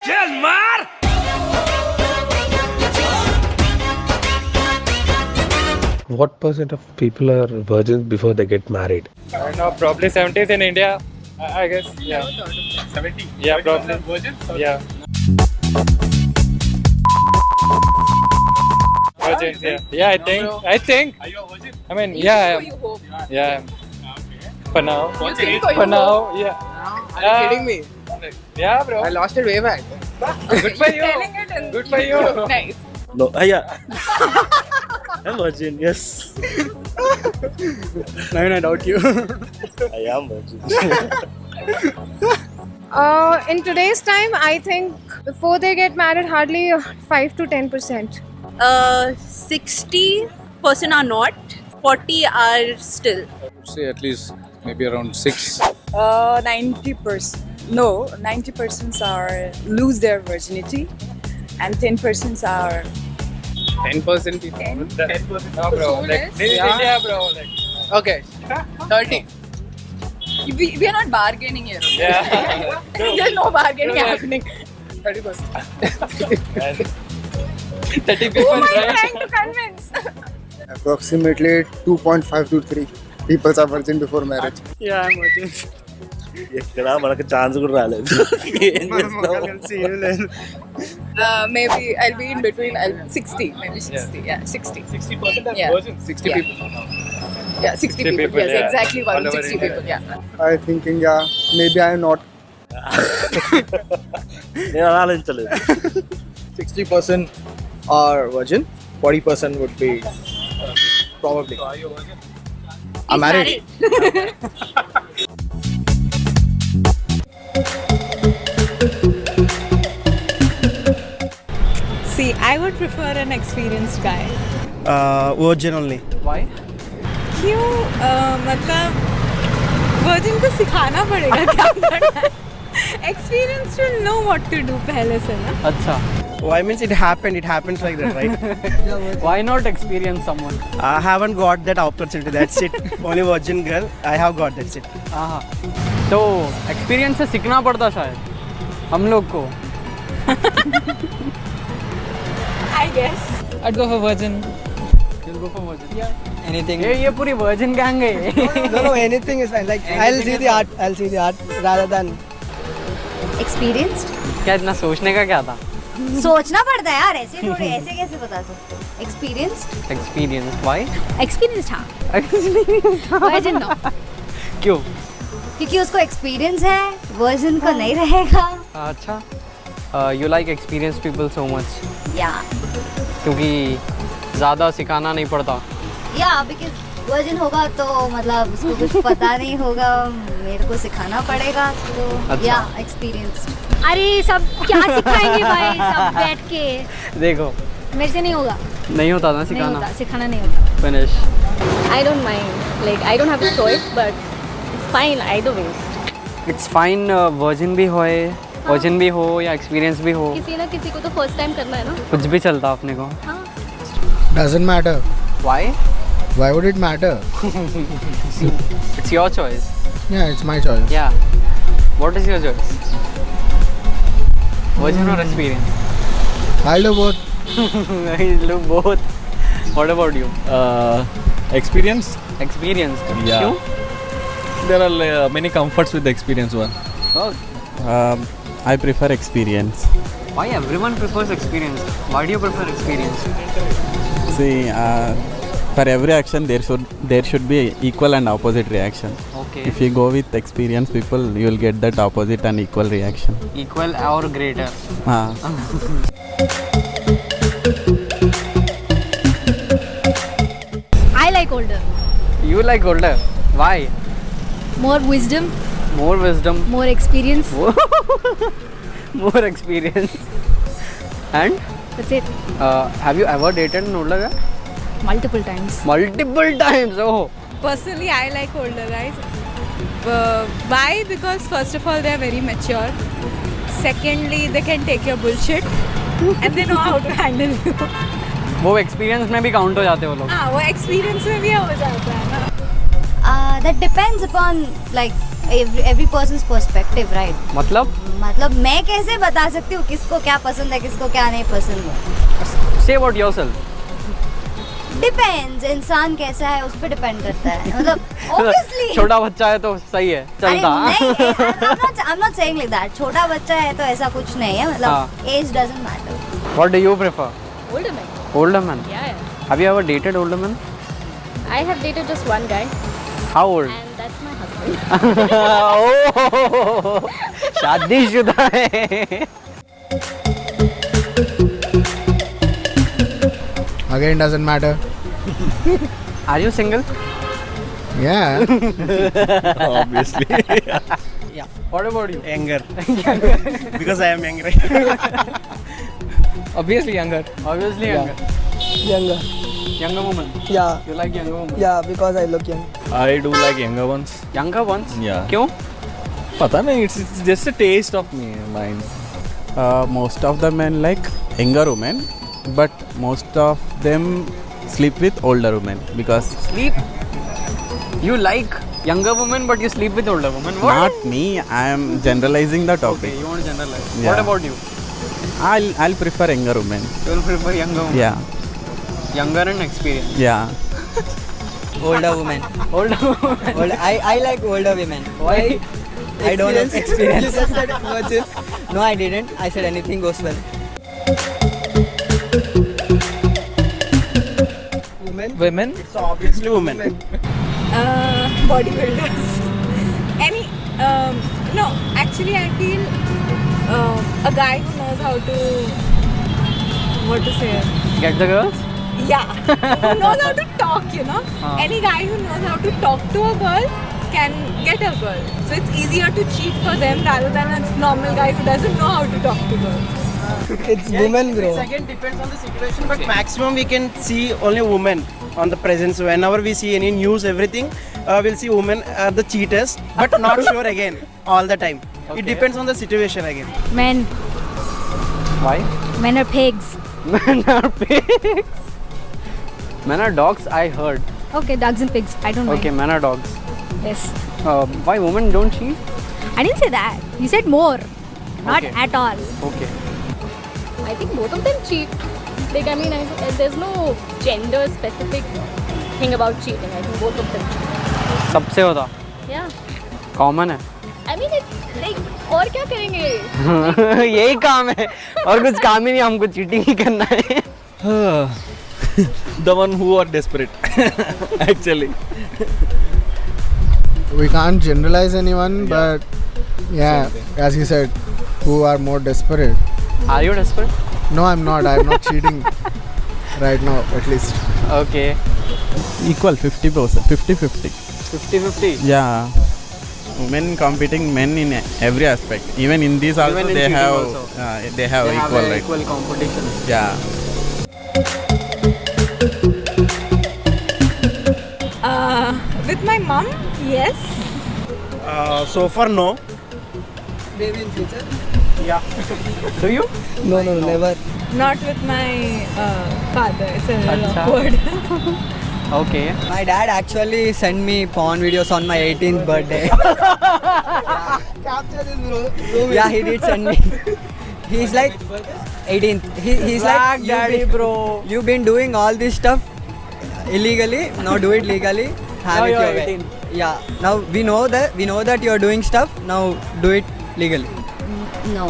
चल मार. What percent of people are virgins before they get married? I don't know, probably 70s in India. I guess, yeah. 70. Yeah, probably. Virgins? Yeah. Virgins, yeah. Yeah, I think. Are you a virgin? I mean, yeah, I am. You hope. Yeah, Okay. for now. What's You your think age? for For you now, hope? yeah. Are you kidding me? Yeah, bro. I lost it way back. Good for you. Telling it and Good for you. Nice. No, yeah. I'm virgin, yes. No, I doubt you. I am virgin. In today's time, I think before they get married, hardly 5 to 10%. 60% are not, 40 are still. Say at least maybe around 6. 90%. No, 90% are lose their virginity, and 10% are 10% people. 10%. No, bro. Like, this is Yeah. India, bro. Like, Okay. 30. we are not bargaining here. yeah. There's no bargaining No, happening. 30%. And 30 people, right? Trying to convince. Approximately 2.5 to 3 people are virgin before marriage. Yeah, I'm virgin. ఇక్కడ మనకు chance కూడా రాలేదు ఏం చేస్తాం Maybe I'll be in between. 60, maybe 60. Yeah, 60. 60% are Yeah. virgins. 60 Yeah. people. Yeah, 60 people. people, Yes, yeah. exactly. All over 160 India. people. Yeah. I thinking, yeah, maybe I am not. నేను ఆలోచించలేదు 60% are virgin. 40% would be probably. So are you a virgin? I'm married. See, I would prefer an experienced guy. Virgin only. Why? क्यों? मतलब virgin को सिखाना पड़ेगा क्या करना है. Experienced will know what to do पहले से ना. Acha. Why means it happened. It happens like that, right? Why not experience someone? I haven't got that opportunity. That's it. Only virgin girl. I have got. That's it. हाँ. तो experience से सीखना पड़ता शायद हम लोग को. I guess. I'd go for virgin. You'll go for virgin. Yeah. Anything. ये पूरी virgin gang है. No, anything is fine. Like I'll see the art. I'll see the art rather than. Experienced? क्या इतना सोचने का क्या था? सोचना पड़ता है यार, ऐसे थोड़े, ऐसे कैसे बता सकते हो? Experienced? Experienced. Why? Experienced हाँ. Virgin no. क्यों? क्योंकि उसको experience है, virgin को नहीं रहेगा. अच्छा. You like experienced people so much. Yeah. क्योंकि ज़्यादा सिखाना नहीं पड़ता. Yeah, because virgin होगा तो मतलब उसको कुछ पता नहीं होगा, मेरे को सिखाना पड़ेगा तो अच्छा. yeah, experienced. अरे सब क्या सिखाएंगे भाई, सब बैठ के. देखो मेरे से नहीं होगा. नहीं होता ना नहीं सिखाना. होता, सिखाना नहीं होता. Finish. I don't mind. Like I don't have a choice, but it's fine either ways. It's fine. Virgin भी होए, virgin भी हो या experience भी हो, किसी ना किसी को तो first time करना है ना. कुछ भी चलता अपने को. Doesn't matter. Why? Why would it matter? It's your choice. Yeah, it's my choice. Yeah. What is your choice? Virgin or experience? I'll do both. I'll do both. What about you? Experience? Experienced. Yeah. क्यों? There are many comforts with the experience one. Oh, I prefer experience. why everyone prefers experience? Why do you prefer experience? See, for every action there should be equal and opposite reaction. Okay. If you go with experienced people, you will get that opposite and equal reaction. Equal or greater? I like older. You like older. Why? More wisdom, More wisdom. more experience. More experience. And That's it. have you ever dated an older guy? Multiple times. Multiple times. Oh. Personally, I like older guys. Why? Because first of all, they are very mature. Secondly, they can take your bullshit, and they know how to handle you. वो experience में भी count हो जाते हैं वो लोग. वो experience में भी हो जाता है ना. That depends upon like every person's perspective, right? मतलब मैं कैसे बता सकती हूँ किसको क्या पसंद है, किसको क्या नहीं पसंद है? say about yourself. Depends, इंसान कैसा है उस पे डिपेंड करता है. मतलब obviously. छोटा बच्चा है तो सही है, चलता. I'm not saying like that. छोटा बच्चा है तो ऐसा कुछ नहीं है. मतलब age doesn't matter. What do you prefer? Older man. Older man. Yeah. Have you ever dated older man? I have dated just one guy, How old? and that's my husband. Oh, शादीशुदा है. Again, doesn't matter. Are you single? Yeah. Obviously. What about you? Younger. Because I am young, right? Obviously younger. Obviously younger. Younger. Younger woman. Yeah. You like younger woman? Yeah, because I look young. I do like younger ones. Younger ones? Yeah. क्यों? पता नहीं, it's just a taste of mine. Most of the men like younger women, but most of them sleep with older women because Sleep. You like younger women, but you sleep with older women. What? not me. I am generalizing the topic. Okay, you want to generalize. Yeah. What about you? I'll prefer younger women. You will prefer younger women. Yeah, Younger and experienced. yeah. Older woman. Older women. I like older women. Why? I don't have experience. You just said virgin. No, I didn't. I said anything goes well. Women? So obviously women. Bodybuilders. No, actually I feel a guy who knows how to, what to say? Get the girls? Yeah, who knows how to talk, you know. Any guy who knows how to talk to a girl can get a girl. So it's easier to cheat for them rather than a normal guy who doesn't know how to talk to girls. It's women, bro. Again depends on the situation, but maximum we can see only women on the presence. Whenever we see any news, everything, we'll see women are the cheaters, but not sure again all the time. It depends on the situation again. Men Why? are pigs. Men are pigs. Men are dogs, I heard. Okay, dogs and pigs. I don't Okay, men are dogs. Yes. Why women don't cheat? I didn't say that. You said more. Not Okay. at all. Okay. I think both of them cheat. Like, I mean, there's no gender specific thing about cheating. I think both of them cheat. सबसे होता. Yeah. Common है. I mean, it's like, और क्या करेंगे? यही काम है और कुछ काम ही नहीं, हमको चीटिंग ही करना है. The one who are desperate. Actually. We can't generalize anyone, but yeah, as he said, who are more desperate. Are you desperate? No, I'm not. I'm not cheating right now, at least. Okay. Equal 50%, 50-50. 50-50. Yeah. Women competing men in every aspect. Even in this also Even in they cheating have also. they have equal right. Equal competition. Yeah. With my mom, yes. So far, no. Maybe in future. Do you? No, never. Not with my father. It's a little Acha. awkward. Okay. My dad actually sent me porn videos on my 18th birthday. Capture this, bro. Yeah, he did send me. He's like 18th. He's like, daddy, bro. You've been doing all this stuff illegally. Now do it legally. Have Now it you're your way. 18. Yeah. Now we know that you're doing stuff. Now do it legally. No.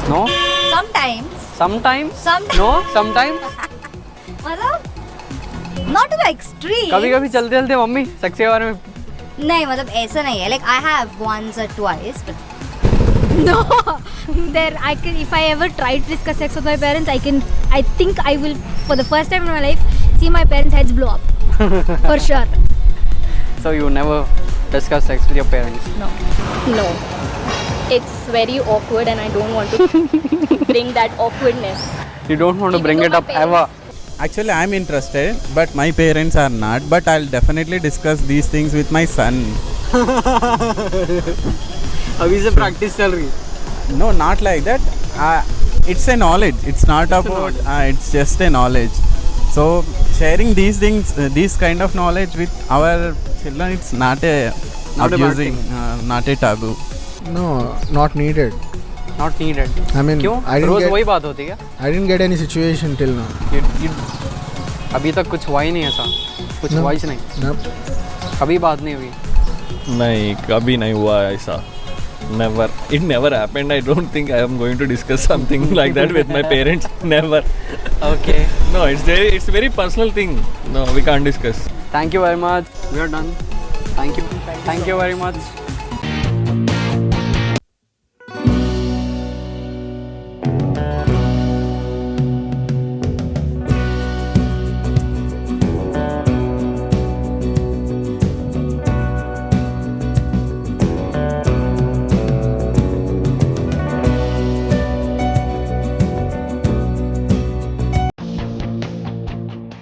No? Sometimes. Sometimes? Sometimes. No? Sometimes? मतलब not to the extreme. कभी कभी चलते चलते mummy sex के बारे में. नहीं मतलब ऐसा नहीं है. Like I have once or twice, but No, there I can. If I ever try to discuss sex with my parents, I think I will, for the first time in my life, see my parents' heads blow up. For sure. So you never discuss sex with your parents? No. It's very awkward, and I don't want to bring that awkwardness. You don't want to Even bring though it my up parents- ever. Actually, I'm interested, but my parents are not. But I'll definitely discuss these things with my son. अभी से practice चल रही है. No, not like that. It's a knowledge. It's not about. It's just a knowledge. So sharing these things, this kind of knowledge with our children, it's not a Not a bad abusing, not a taboo. No, not needed. Not needed. I mean, क्यों? I didn't rose get- वही बात होती है I didn't get any situation till now. क्या? अभी तक कुछ हुआ ही नहीं ऐसा, कुछ No. हुआ ही नहीं, Nope. कभी बात नहीं हुई. नहीं कभी नहीं हुआ ऐसा. Never. It never happened. I don't think I am going to discuss something like that with my parents. Never. Okay. No, it's very personal thing. No, we can't discuss. Thank you very much. We are done. Thank you. Thank you very much.